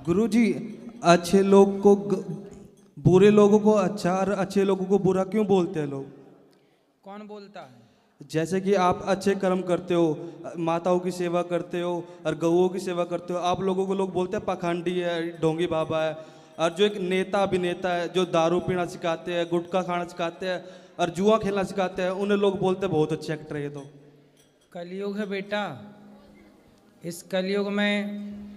गुरुजी, अच्छे लोग को बुरे लोगों को अच्छा और अच्छे लोगों को बुरा क्यों बोलते हैं लोग? कौन बोलता है? जैसे कि आप अच्छे कर्म करते हो, माताओं की सेवा करते हो और गऊओं की सेवा करते हो, आप लोगों को लोग बोलते हैं पाखंडी है, ढोंगी बाबा है। और जो एक नेता अभिनेता है जो दारू पीना सिखाते हैं, गुटखा खाना सिखाते हैं और जुआ खेलना सिखाते हैं, उन्हें लोग बोलते हैं बहुत अच्छे एक्टर है ये तो। कलयुग है बेटा। इस कलयुग में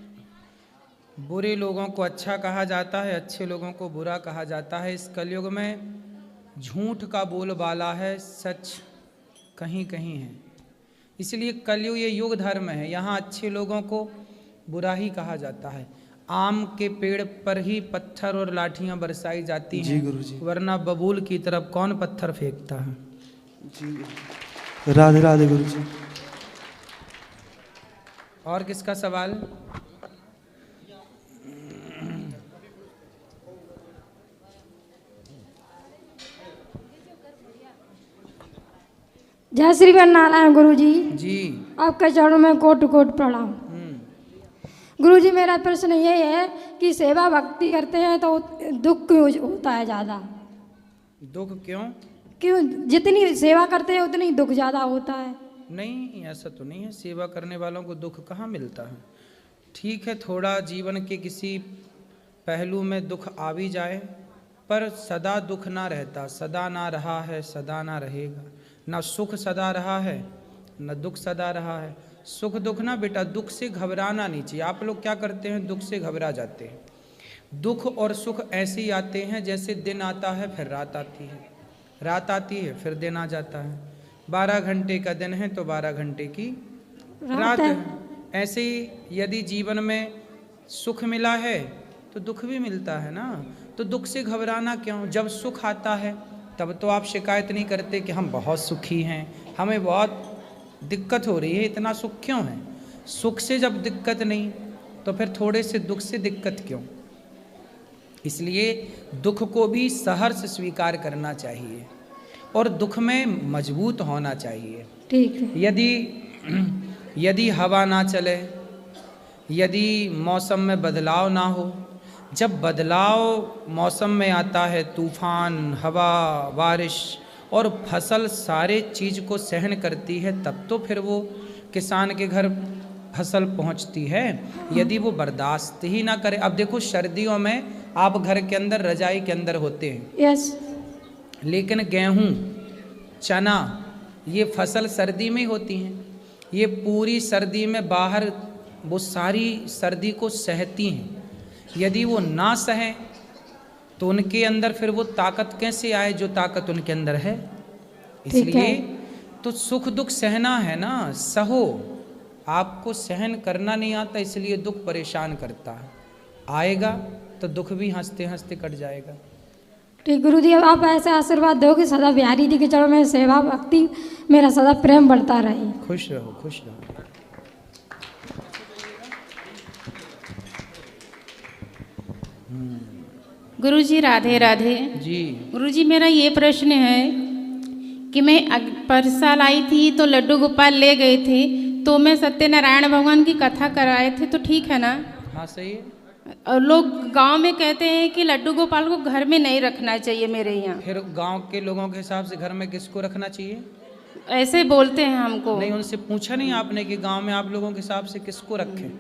बुरे लोगों को अच्छा कहा जाता है, अच्छे लोगों को बुरा कहा जाता है। इस कलयुग में झूठ का बोलबाला है, सच कहीं कहीं है। इसलिए कलयुग ये युग धर्म है, यहाँ अच्छे लोगों को बुरा ही कहा जाता है। आम के पेड़ पर ही पत्थर और लाठियां बरसाई जाती जी हैं, गुरुजी। वरना बबूल की तरफ कौन पत्थर फेंकता है। जी राधे राधे गुरुजी। और किसका सवाल? जय श्री नारायण गुरुजी। जी। आपके चरणों में कोट कोट प्रणाम। गुरुजी, मेरा प्रश्न ये है कि सेवा भक्ति करते हैं तो दुख क्यों होता है ज़्यादा? दुख क्यों? क्यों जितनी सेवा करते हैं उतनी दुख ज़्यादा होता है? नहीं, ऐसा तो नहीं है। सेवा करने वालों को दुख कहाँ मिलता है। ठीक है, थोड़ा जीवन के किसी पहलू में दुख आ भी जाए, पर सदा दुख ना रहता। सदा ना रहा है, सदा ना रहेगा। ना सुख सदा रहा है, ना दुख सदा रहा है। सुख दुख ना बेटा, दुख से घबराना नहीं चाहिए। आप लोग क्या करते हैं, दुख से घबरा जाते हैं। दुख और सुख ऐसे ही आते हैं जैसे दिन आता है फिर रात आती है, रात आती है फिर दिन आ जाता है। 12 घंटे का दिन है तो 12 घंटे की रात है। ऐसे ही यदि जीवन में सुख मिला है तो दुख भी मिलता है ना। तो दुख से घबराना क्यों? जब सुख आता है तब तो आप शिकायत नहीं करते कि हम बहुत सुखी हैं, हमें बहुत दिक्कत हो रही है, इतना सुख क्यों है। सुख से जब दिक्कत नहीं तो फिर थोड़े से दुख से दिक्कत क्यों। इसलिए दुख को भी सहर्ष स्वीकार करना चाहिए और दुख में मजबूत होना चाहिए। ठीक है। यदि हवा ना चले, यदि मौसम में बदलाव ना हो, जब बदलाव मौसम में आता है, तूफान, हवा, बारिश और फसल सारे चीज़ को सहन करती है, तब तो फिर वो किसान के घर फसल पहुंचती है। यदि वो बर्दाश्त ही ना करे, अब देखो सर्दियों में आप घर के अंदर रजाई के अंदर होते हैं, यस, लेकिन गेहूं, चना, ये फसल सर्दी में ही होती हैं। ये पूरी सर्दी में बाहर वो सारी सर्दी को सहती हैं। यदि वो ना सहें तो उनके अंदर फिर वो ताकत कैसे आए जो ताकत उनके अंदर है। इसलिए तो सुख दुख सहना है ना, सहो। आपको सहन करना नहीं आता, इसलिए दुख परेशान करता है। आएगा तो दुख भी हंसते हंसते कट जाएगा। ठीक गुरुजी, अब आप ऐसे आशीर्वाद दो कि सदा बिहारी जी के चरणों में सेवा भक्ति मेरा सदा प्रेम बढ़ता रहे। खुश रहो, खुश रहो। गुरुजी राधे राधे जी। गुरुजी, मेरा ये प्रश्न है कि मैं पर साल आई थी तो लड्डू गोपाल ले गए थे, तो मैं सत्यनारायण भगवान की कथा कराए थे, तो ठीक है ना? हाँ सही है। और लोग गांव में कहते हैं कि लड्डू गोपाल को घर में नहीं रखना चाहिए मेरे यहाँ। फिर गांव के लोगों के हिसाब से घर में किसको रखना चाहिए? ऐसे बोलते हैं हमको। नहीं, उनसे पूछा नहीं आपने कि गांव में आप लोगों के हिसाब से किसको रखें?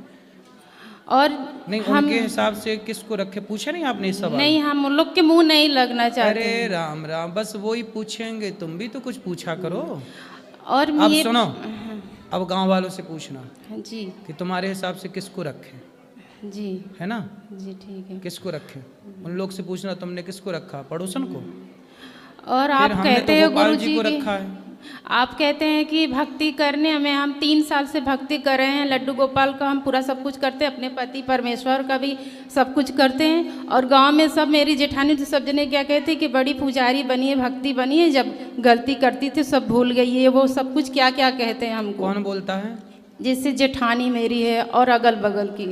और नहीं, उनके हिसाब से किसको रखे पूछा नहीं आपने इस सवाल? नहीं, हम उन लोग के मुंह नहीं लगना चाहते। अरे राम राम, बस वो ही पूछेंगे, तुम भी तो कुछ पूछा करो। और अब सुनो, अब गांव वालों से पूछना जी कि तुम्हारे हिसाब से किसको रखें, जी, है ना? जी ठीक है। किसको रखें? उन लोग से पूछना तुमने किसको रखा, पड़ोसन को? और आप कहते हो गोपाल गुरुजी को की, रखा है। आप कहते हैं कि भक्ति करने हमें, हम 3 साल से भक्ति कर रहे हैं। लड्डू गोपाल का हम पूरा सब कुछ करते हैं, अपने पति परमेश्वर का भी सब कुछ करते हैं। और गांव में सब, मेरी जेठानी तो सब जने क्या कहते हैं कि बड़ी पुजारी बनी है, भक्ति बनी है, जब गलती करती थी सब भूल गई है, वो सब कुछ क्या क्या कहते हैं हमको। कौन बोलता है? जैसे जेठानी मेरी है और अगल बगल की।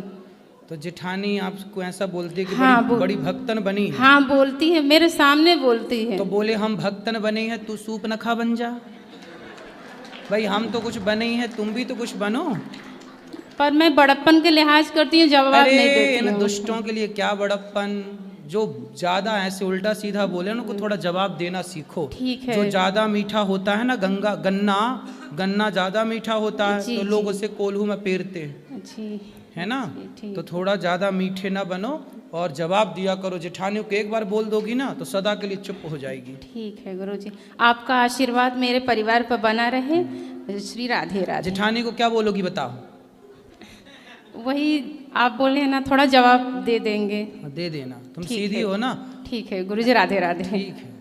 तो जेठानी आपको ऐसा बोलती है कि हाँ, बड़ी भक्तन बनी है? हाँ बोलती है, मेरे सामने बोलती है। तो बोले हम भक्तन बने हैं, तू सूप नखा बन जा। भाई हम तो कुछ बने ही हैं, तुम भी तो कुछ बनो। पर मैं बड़प्पन के लिहाज करती हूँ, जवाब नहीं अरे देती इन हूँ। दुष्टों के लिए क्या बड़प्पन, जो ज्यादा ऐसे उल्टा सीधा बोले उनको थोड़ा जवाब देना सीखो। ठीक है। जो ज्यादा मीठा होता है ना, गन्ना ज्यादा मीठा होता है जी, तो लोग जी। उसे कोल्हू में पेरते हैं, जी है ना। ठीक। तो थोड़ा ज्यादा मीठे ना बनो और जवाब दिया करो। जेठानियों को एक बार बोल दोगी ना तो सदा के लिए चुप हो जाएगी। ठीक है गुरुजी, आपका आशीर्वाद मेरे परिवार पर बना रहे। श्री राधे राधे। जेठानी को क्या बोलोगी बताओ? वही आप बोले हैं ना, थोड़ा जवाब दे देंगे। दे देना, तुम ठीक सीधी है। हो ना। ठीक है गुरुजी, राधे राधे। ठीक है।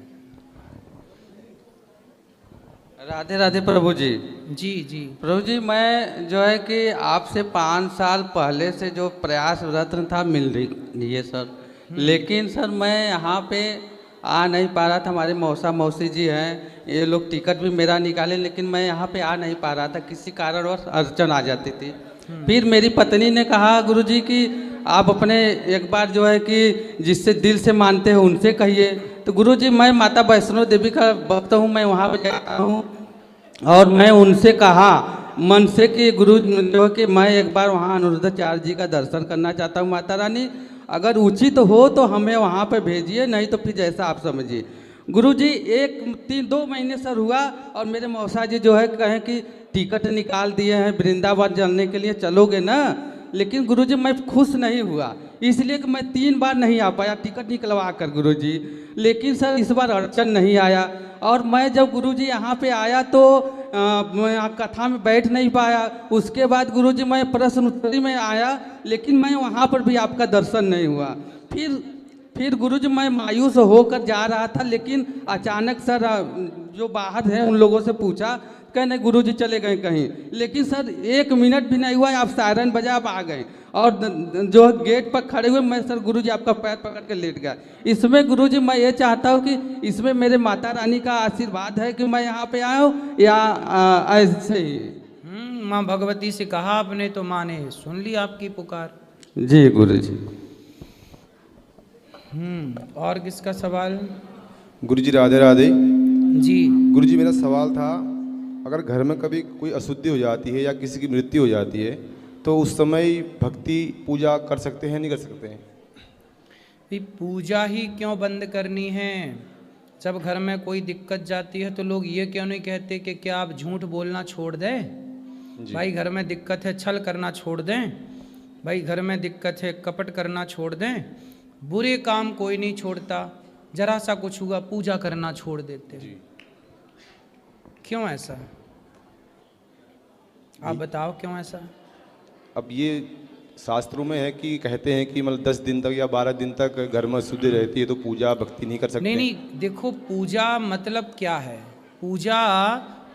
राधे राधे प्रभु जी। जी जी प्रभु जी, मैं जो है कि आपसे 5 साल पहले से जो प्रयासरत था मिल रही है सर, लेकिन सर मैं यहाँ पे आ नहीं पा रहा था। हमारे मौसा मौसी जी हैं, ये लोग टिकट भी मेरा निकाले, लेकिन मैं यहाँ पे आ नहीं पा रहा था, किसी कारणवश अड़चन आ जाती थी। फिर मेरी पत्नी ने कहा गुरुजी कि आप अपने एक बार जो है कि जिससे दिल से मानते हो उनसे कहिए। तो गुरुजी, मैं माता वैष्णो देवी का भक्त हूँ, मैं वहाँ पर जाता हूँ और मैं उनसे कहा मन से कि गुरु जो कि मैं एक बार वहाँ अनुरुद्धाचार्य जी का दर्शन करना चाहता हूँ। माता रानी अगर उचित हो तो हमें वहाँ पे भेजिए, नहीं तो फिर जैसा आप समझिए। गुरुजी 2 महीने सर हुआ और मेरे मौसा जी जो है कहें कि टिकट निकाल दिए हैं वृंदावन चलने के लिए, चलोगे ना। लेकिन गुरुजी मैं खुश नहीं हुआ, इसलिए कि मैं 3 बार नहीं आ पाया टिकट निकलवा कर गुरुजी। लेकिन सर इस बार अड़चन नहीं आया और मैं जब गुरुजी यहाँ पे आया तो मैं कथा में बैठ नहीं पाया। उसके बाद गुरुजी मैं प्रश्न उत्तरी में आया, लेकिन मैं वहाँ पर भी आपका दर्शन नहीं हुआ। फिर गुरुजी मैं मायूस होकर जा रहा था, लेकिन अचानक सर जो बाहर हैं उन लोगों से पूछा, कहने गुरुजी चले गए कहीं। लेकिन सर 1 मिनट भी नहीं हुआ, आप सायरन बजा आप आ गए और जो गेट पर खड़े हुए मैं सर गुरुजी आपका पैर पकड़ के लेट गया। इसमें गुरुजी मैं ये चाहता हूँ कि इसमें मेरे माता रानी का आशीर्वाद है कि मैं यहाँ पे आया हूँ या ऐसे ही? माँ भगवती से कहा आपने तो माँ ने सुन ली आपकी पुकार। जी गुरुजी। और किसका सवाल? गुरुजी राधे राधे। जी गुरुजी मेरा सवाल था, अगर घर में कभी कोई अशुद्धि हो जाती है या किसी की मृत्यु हो जाती है तो उस समय भक्ति पूजा कर सकते हैं नहीं कर सकते हैं? पूजा ही क्यों बंद करनी है? जब घर में कोई दिक्कत जाती है तो लोग ये क्यों नहीं कहते कि क्या आप झूठ बोलना छोड़ दें? भाई घर में दिक्कत है छल करना छोड़ दें, भाई घर में दिक्कत है कपट करना छोड़ दें। बुरे काम कोई नहीं छोड़ता, जरा सा कुछ हुआ पूजा करना छोड़ देते हैं। क्यों ऐसा? आप बताओ क्यों ऐसा? अब ये शास्त्रों में है कि कहते हैं कि मतलब 10 दिन तक या 12 दिन तक घर में शुद्धि रहती है तो पूजा भक्ति नहीं कर सकते। नहीं नहीं, देखो पूजा मतलब क्या है? पूजा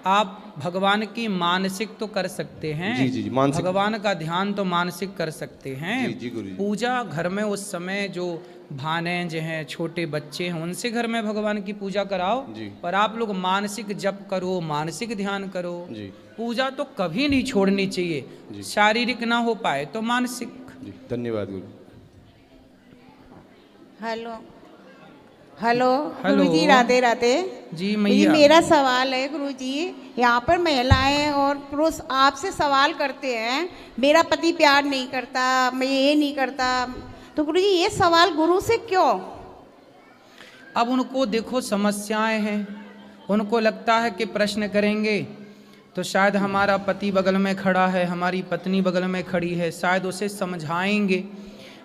आप भगवान की मानसिक तो कर सकते हैं। जी जी जी, मानसिक। भगवान का ध्यान तो मानसिक कर सकते हैं। जी जी गुरुजी। पूजा घर में उस समय जो भानेज हैं, छोटे बच्चे हैं, उनसे घर में भगवान की पूजा कराओ। जी। पर आप लोग मानसिक जप करो, मानसिक ध्यान करो। जी। पूजा तो कभी नहीं छोड़नी चाहिए, जी। शारीरिक ना हो पाए तो मानसिक। जी धन्यवाद guru. Hello hello hello. Guruji Radhe Radhe. जी जी मैया। मेरा सवाल है गुरुजी, यहाँ पर महिलाएं और पुरुष आपसे सवाल करते हैं मेरा पति प्यार नहीं करता, मैं ये नहीं करता, तो गुरुजी ये सवाल गुरु से क्यों? अब उनको देखो समस्याएं हैं, उनको लगता है कि प्रश्न करेंगे तो शायद हमारा पति बगल में खड़ा है, हमारी पत्नी बगल में खड़ी है, शायद उसे समझाएंगे।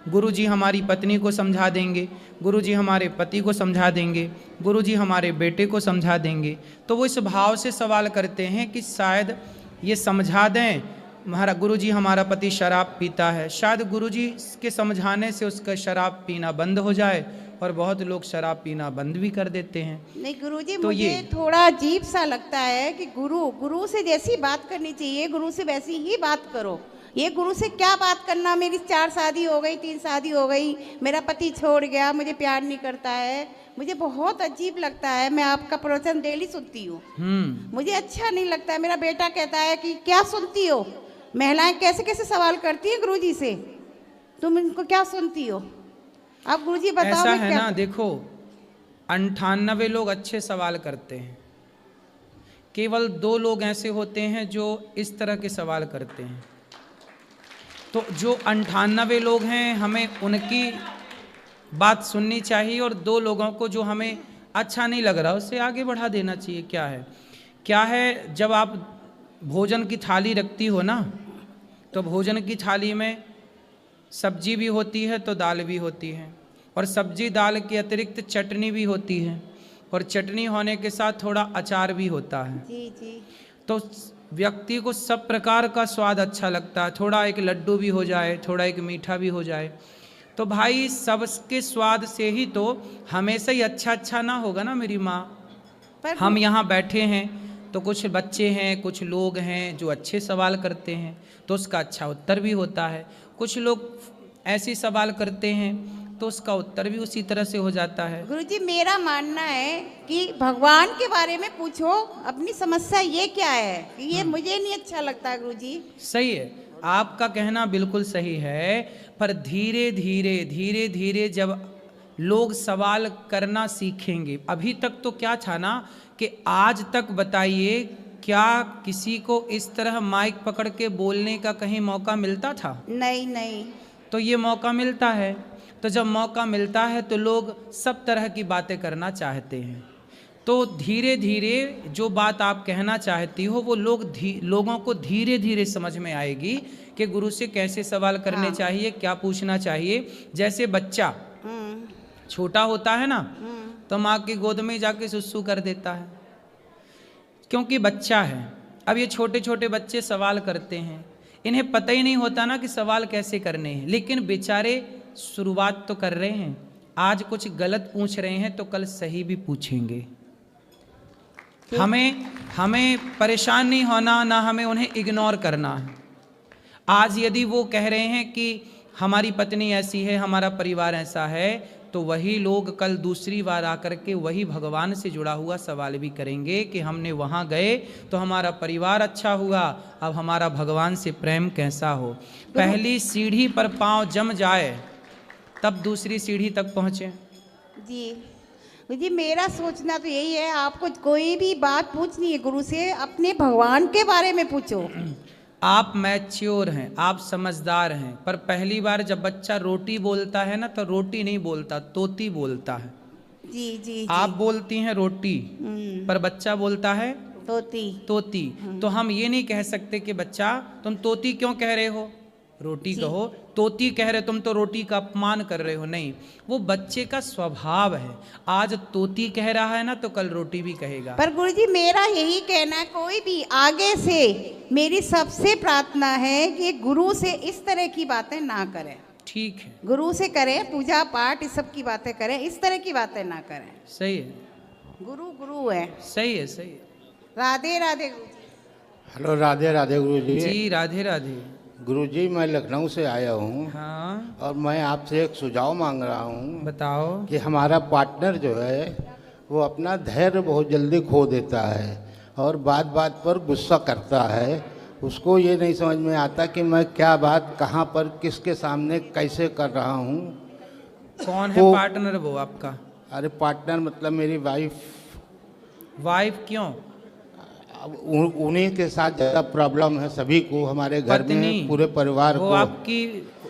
गुरुजी हमारी पत्नी को समझा देंगे, गुरुजी हमारे पति को समझा देंगे, गुरुजी हमारे बेटे को समझा देंगे। तो वो इस भाव से सवाल करते हैं कि शायद ये समझा दें, हमारा गुरुजी हमारा पति शराब पीता है, शायद गुरुजी के समझाने से उसका शराब पीना बंद हो जाए। और बहुत लोग शराब पीना बंद भी कर देते हैं। नहीं गुरुजी, तो मुझे थोड़ा अजीब सा लगता है कि गुरु से जैसी बात करनी चाहिए गुरु से वैसी ही बात करो। ये गुरु से क्या बात करना, मेरी 4 शादी हो गई, 3 शादी हो गई, मेरा पति छोड़ गया, मुझे प्यार नहीं करता है, मुझे बहुत अजीब लगता है। मैं आपका प्रवचन डेली सुनती हूँ, मुझे अच्छा नहीं लगता है। मेरा बेटा कहता है कि क्या सुनती हो, महिलाएं कैसे कैसे सवाल करती हैं गुरुजी से, तुम इनको क्या सुनती हो? आप गुरुजी बताओ। ऐसा मैं है क्या? ना, देखो 98 लोग अच्छे सवाल करते हैं, केवल 2 लोग ऐसे होते हैं जो इस तरह के सवाल करते हैं। तो जो 98 लोग हैं हमें उनकी बात सुननी चाहिए, और 2 लोगों को जो हमें अच्छा नहीं लग रहा उससे आगे बढ़ा देना चाहिए। क्या है, जब आप भोजन की थाली रखती हो ना, तो भोजन की थाली में सब्जी भी होती है तो दाल भी होती है, और सब्जी दाल के अतिरिक्त चटनी भी होती है, और चटनी होने के साथ थोड़ा अचार भी होता है। जी जी। तो व्यक्ति को सब प्रकार का स्वाद अच्छा लगता है, थोड़ा एक लड्डू भी हो जाए, थोड़ा एक मीठा भी हो जाए, तो भाई सबके स्वाद से ही तो हमेशा ही अच्छा ना होगा ना मेरी माँ। पर हम यहाँ बैठे हैं तो कुछ बच्चे हैं, कुछ लोग हैं जो अच्छे सवाल करते हैं तो उसका अच्छा उत्तर भी होता है, कुछ लोग ऐसे सवाल करते हैं तो उसका उत्तर भी उसी तरह से हो जाता है। गुरुजी मेरा मानना है कि भगवान के बारे में पूछो, अपनी समस्या ये क्या है, ये मुझे नहीं अच्छा लगता गुरुजी। सही है, आपका कहना बिल्कुल सही है, पर धीरे धीरे जब लोग सवाल करना सीखेंगे, अभी तक तो क्या था ना कि आज तक बताइए क्या किसी को इस तरह माइक पकड़ के बोलने का कहीं मौका मिलता था? नहीं। तो ये मौका मिलता है, तो जब मौका मिलता है तो लोग सब तरह की बातें करना चाहते हैं। तो धीरे धीरे जो बात आप कहना चाहती हो वो लोगों को धीरे धीरे समझ में आएगी कि गुरु से कैसे सवाल करने चाहिए, क्या पूछना चाहिए। जैसे बच्चा छोटा होता है ना, तो माँ की गोद में जाके सुसु कर देता है, क्योंकि बच्चा है। अब ये छोटे छोटे बच्चे सवाल करते हैं, इन्हें पता ही नहीं होता ना कि सवाल कैसे करने हैं, लेकिन बेचारे शुरुआत तो कर रहे हैं। आज कुछ गलत पूछ रहे हैं तो कल सही भी पूछेंगे। हमें परेशान नहीं होना, ना हमें उन्हें इग्नोर करना है। आज यदि वो कह रहे हैं कि हमारी पत्नी ऐसी है, हमारा परिवार ऐसा है, तो वही लोग कल दूसरी बार आकर के वही भगवान से जुड़ा हुआ सवाल भी करेंगे कि हमने वहाँ गए तो हमारा परिवार अच्छा हुआ, अब हमारा भगवान से प्रेम कैसा हो। पहली सीढ़ी पर पांव जम जाए तब दूसरी सीढ़ी तक पहुँचे। जी मेरा सोचना तो यही है, आपको कोई भी बात पूछनी है गुरु से, अपने भगवान के बारे में पूछो। आप मैच्योर हैं, आप समझदार हैं, पर पहली बार जब बच्चा रोटी बोलता है ना, तो रोटी नहीं बोलता, तोती बोलता है। जी। आप बोलती हैं रोटी, पर बच्चा बोलता है तोती। तो हम ये नहीं कह सकते कि बच्चा तुम तोती क्यों कह रहे हो, रोटी कहो। तोती कह रहे तुम तो रोटी का अपमान कर रहे हो। नहीं, वो बच्चे का स्वभाव है। आज तोती कह रहा है ना, तो कल रोटी भी कहेगा। पर गुरुजी मेरा यही कहना है, कोई भी आगे से मेरी सबसे प्रार्थना है कि गुरु से इस तरह की बातें ना करें। ठीक है, गुरु से करें, पूजा पाठ इस सब की बातें करें, इस तरह की बातें ना करें। सही है, गुरु है। सही है, सही है। राधे राधे गुरुजी। हेलो, राधे राधे गुरुजी। जी राधे राधे। गुरुजी मैं लखनऊ से आया हूँ। हाँ, और मैं आपसे एक सुझाव मांग रहा हूँ। बताओ। कि हमारा पार्टनर जो है वो अपना धैर्य बहुत जल्दी खो देता है और बात बात पर गुस्सा करता है। उसको ये नहीं समझ में आता कि मैं क्या बात कहाँ पर किसके सामने कैसे कर रहा हूँ। कौन है पार्टनर वो आपका? अरे पार्टनर मतलब मेरी वाइफ। वाइफ क्यों? उन्हीं के साथ ज़्यादा प्रॉब्लम है सभी को, हमारे घर में पूरे परिवार को। वो आपकी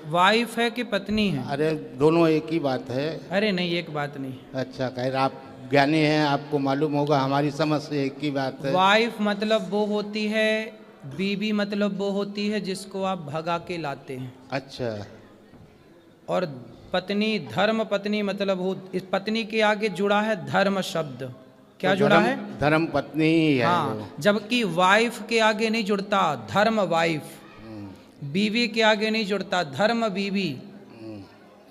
वाइफ है कि पत्नी है? अरे दोनों एक ही बात है। अरे नहीं, एक बात नहीं। अच्छा, खैर आप ज्ञानी हैं, आपको मालूम होगा, हमारी समझ से एक ही बात है। वाइफ मतलब वो होती है, बीवी मतलब वो होती है जिसको आप भगा के लाते हैं। अच्छा। और पत्नी, धर्म पत्नी मतलब हो, इस पत्नी के आगे जुड़ा है धर्म शब्द। क्या तो जुड़ा है? धर्म पत्नी ही है। हाँ, जबकि वाइफ के आगे नहीं जुड़ता धर्म वाइफ, बीवी के आगे नहीं जुड़ता धर्म बीवी,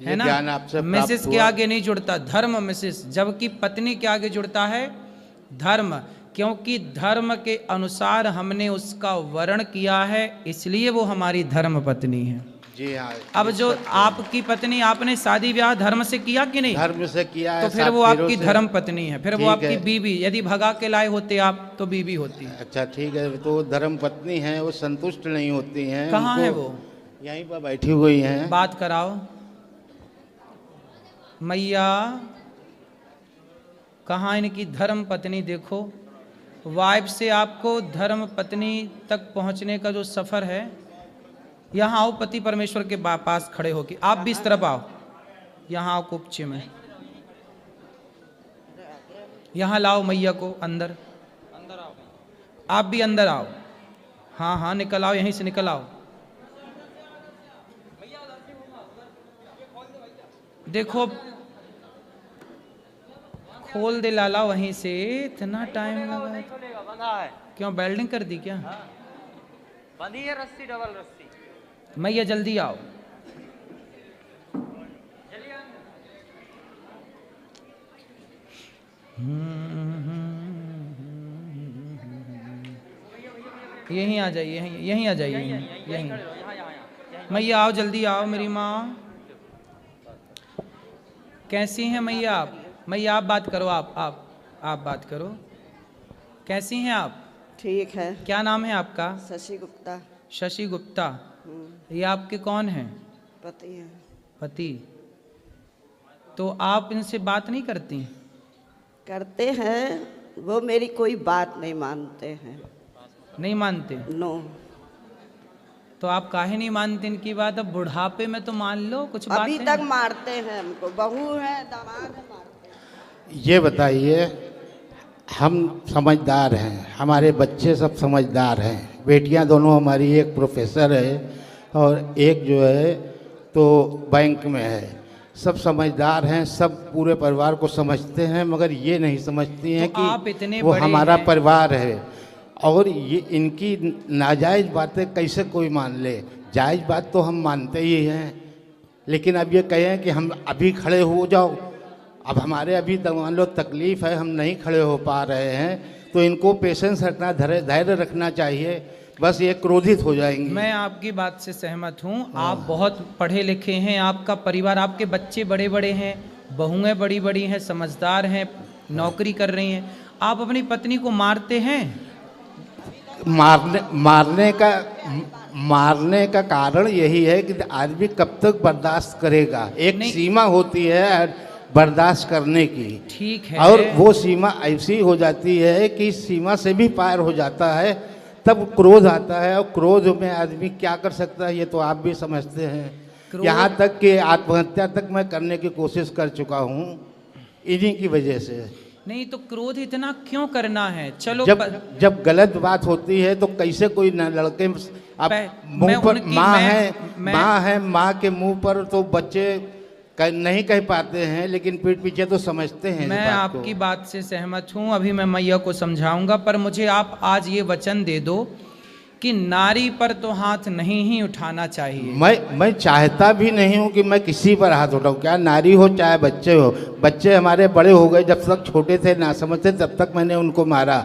है ना। मिसेस के आगे नहीं जुड़ता धर्म मिसेस, जबकि पत्नी के आगे जुड़ता है धर्म, क्योंकि धर्म के अनुसार हमने उसका वर्ण किया है, इसलिए वो हमारी धर्म पत्नी है। जी हाँ। अब जो आपकी पत्नी, आपने शादी ब्याह धर्म से किया कि नहीं? धर्म से किया है। तो फिर वो आपकी धर्म पत्नी है, फिर वो आपकी बीवी। यदि भगा के लाए होते आप तो बीवी होती। अच्छा ठीक है, तो धर्म पत्नी है, वो संतुष्ट नहीं होती हैं। कहाँ है वो? यहीं पर बैठी हुई हैं। बात कराओ। मैया, कहाँ इनकी धर्म पत्नी? देखो, वाइफ से आपको धर्म पत्नी तक पहुँचने का जो सफ़र है यहाँ आओ पति परमेश्वर के पास खड़े होके, आप भी इस तरफ आओ, यहाँ आओ कुपचे में, यहाँ लाओ मैया को अंदर, आप भी अंदर आओ, हाँ हाँ निकल आओ, यहीं से निकल आओ। देखो खोल दे लाला वहीं से, इतना टाइम लगा क्यों, वेल्डिंग कर दी क्या? बंधी है रस्सी, डबल रस्सी। मैया जल्दी आओ। यहीं आ जाइए, यहीं आ जाइए, यहीं। मैया आओ, जल्दी आओ मेरी माँ। कैसी हैं मैया आप? मैया आप बात करो, आप बात करो। कैसी हैं आप? ठीक है। क्या नाम है आपका? शशि गुप्ता। शशि गुप्ता। ये आपके कौन हैं? पति हैं। पति। तो आप इनसे बात नहीं करती? करते हैं, वो मेरी कोई बात नहीं मानते हैं। नहीं मानते? नो। तो आप काहे नहीं मानते इनकी बात? अब बुढ़ापे में तो मान लो कुछ बात अभी तक मारते हैं हमको, बहू है दामाद है, मारते हैं। ये बताइए, हम समझदार हैं, हमारे बच्चे सब समझदार हैं, बेटियां दोनों हमारी, एक प्रोफेसर है और एक जो है तो बैंक में है, सब समझदार हैं, सब पूरे परिवार को समझते हैं, मगर ये नहीं समझती हैं तो आप कि इतने वो बड़े हमारा हैं। परिवार है। और ये इनकी नाजायज़ बातें कैसे कोई मान ले? जायज़ बात तो हम मानते ही हैं, लेकिन अब ये कहें कि हम अभी खड़े हो जाओ, अब हमारे अभी मान लो तकलीफ़ है, हम नहीं खड़े हो पा रहे हैं, तो इनको पेशेंस रखना, धैर्य रखना चाहिए, बस ये क्रोधित हो जाएंगे। मैं आपकी बात से सहमत हूँ। आप बहुत पढ़े लिखे हैं, आपका परिवार, आपके बच्चे बड़े बड़े हैं, बहुएं बड़ी बड़ी हैं, समझदार हैं, नौकरी कर रही हैं, आप अपनी पत्नी को मारते हैं? मारने का कारण यही है कि आदमी कब तक बर्दाश्त करेगा, एक सीमा होती है बर्दाश्त करने की। ठीक है। और वो सीमा ऐसी हो जाती है कि सीमा से भी पार हो जाता है, तब क्रोध आता है, और क्रोध में आदमी क्या कर सकता है ये तो आप भी समझते हैं। यहाँ तक कि आत्महत्या तक मैं करने की कोशिश कर चुका हूँ इन्हीं की वजह से। नहीं तो क्रोध इतना क्यों करना है? चलो जब गलत बात होती है तो कैसे कोई न लड़के, अब मुंह पर माँ है, माँ के मुंह पर तो बच्चे नहीं कह पाते हैं, लेकिन पीठ पीछे तो समझते हैं। मैं आपकी बात से सहमत हूँ, अभी मैं मैया को समझाऊंगा, पर मुझे आप आज ये वचन दे दो कि नारी पर तो हाथ नहीं ही उठाना चाहिए। मैं चाहता भी नहीं हूँ कि मैं किसी पर हाथ उठाऊँ, क्या नारी हो चाहे बच्चे हो। बच्चे हमारे बड़े हो गए, जब तक छोटे थे ना समझते तब तक मैंने उनको मारा,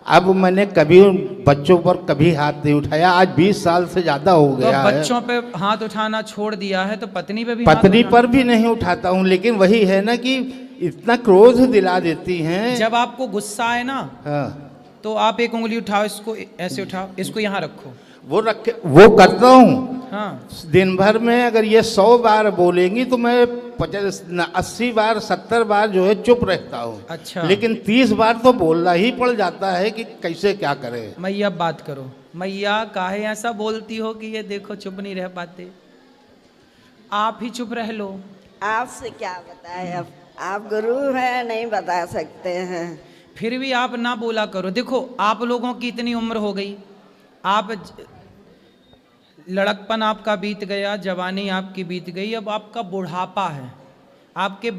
अब मैंने कभी उन बच्चों पर कभी हाथ नहीं उठाया, आज 20 साल से ज़्यादा हो गया है। बच्चों पे हाथ उठाना छोड़ दिया है तो पत्नी पे भी पत्नी पर भी नहीं उठाता हूँ, लेकिन वही है ना कि इतना क्रोध दिला देती हैं। जब आपको गुस्सा आए ना, हाँ, तो आप एक उंगली उठाओ, इसको ऐसे उठाओ, इसको यहाँ रखो, वो करता हूँ। हाँ। दिन भर में अगर ये 100 बार बोलेंगी तो मैं 80 बार 70 बार जो है चुप रहता हूँ। अच्छा। लेकिन 30 बार तो बोलना ही पड़ जाता है कि कैसे क्या करें। मैया बात करो। मैया काहे ऐसा बोलती हो कि ये देखो चुप नहीं रह पाते? आप ही चुप रह लो। आपसे क्या बताएं, अब आप गुरु हैं, नहीं बता सकते हैं। फिर भी आप ना बोला करो। देखो आप लोगों की इतनी उम्र हो गई, आप लड़कपन आपका बीत गया, जवानी आपकी बीत गई, अब आपका बुढ़ापा है। आपके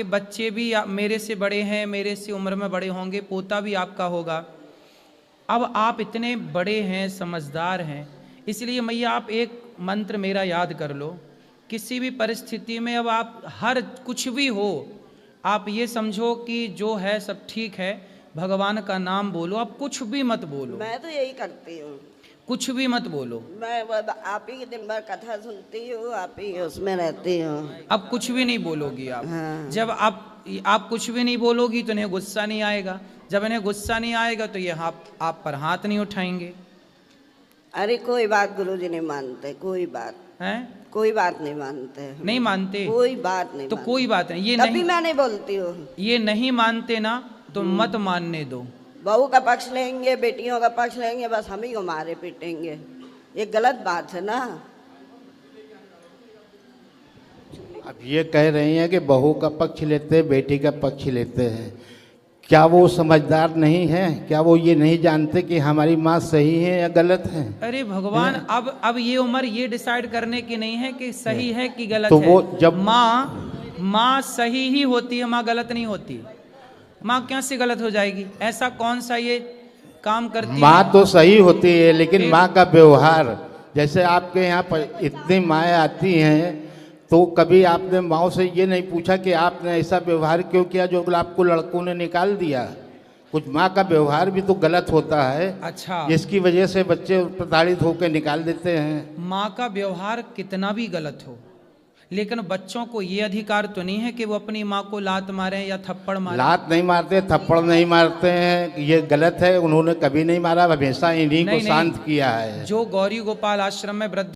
बच्चे भी मेरे से बड़े हैं, मेरे से उम्र में बड़े होंगे, पोता भी आपका होगा। अब आप इतने बड़े हैं, समझदार हैं, इसलिए मैया आप एक मंत्र मेरा याद कर लो। किसी भी परिस्थिति में अब आप हर कुछ भी हो, आप ये समझो कि जो है सब ठीक है, भगवान का नाम बोलो, आप कुछ भी मत बोलो। मैं तो यही करती हूँ, कुछ भी मत बोलो। मैं आप ही दिन भर कथा सुनती हूँ, आप ही उसमें रहती हूँ। अब कुछ भी नहीं बोलोगी आप। हाँ। जब आप कुछ भी नहीं बोलोगी तो इन्हें गुस्सा नहीं आएगा, जब इन्हें गुस्सा नहीं आएगा तो ये आप पर हाथ नहीं उठाएंगे। अरे कोई बात गुरुजी नहीं मानते, कोई बात है, कोई बात नहीं मानते। नहीं मानते? कोई बात नहीं तो मानते। कोई बात नहीं, ये तभी नहीं, मैं नहीं बोलती हूँ। ये नहीं मानते ना तो मत मानने दो। बहू का पक्ष लेंगे, बेटियों का पक्ष लेंगे, बस हम ही को मारे पीटेंगे। ये गलत बात है ना। अब ये कह रही हैं कि बहू का पक्ष लेते हैं, बेटी का पक्ष लेते हैं। क्या वो समझदार नहीं है? क्या वो ये नहीं जानते कि हमारी माँ सही है या गलत है? अरे भगवान, अब ये उम्र ये डिसाइड करने की नहीं है कि सही है कि गलत तो है। वो जब माँ सही ही होती है, माँ गलत नहीं होती। माँ क्या से गलत हो जाएगी? ऐसा कौन सा ये काम करती है? माँ तो सही होती है, लेकिन माँ का व्यवहार, जैसे आपके यहाँ पर इतनी माएँ आती हैं, तो कभी आपने माँ से ये नहीं पूछा कि आपने ऐसा व्यवहार क्यों किया जो आपको लड़कों ने निकाल दिया? कुछ माँ का व्यवहार भी तो गलत होता है। अच्छा, जिसकी वजह से बच्चे प्रताड़ित होकर निकाल देते हैं। माँ का व्यवहार कितना भी गलत हो, लेकिन बच्चों को ये अधिकार तो नहीं है कि वो अपनी माँ को लात मारें या थप्पड़ मारें। लात नहीं मारते, थप्पड़ नहीं मारते हैं, ये गलत है। उन्होंने कभी नहीं मारा, हमेशा इन्हीं को शांत किया है। जो गौरी गोपाल आश्रम में वृद्ध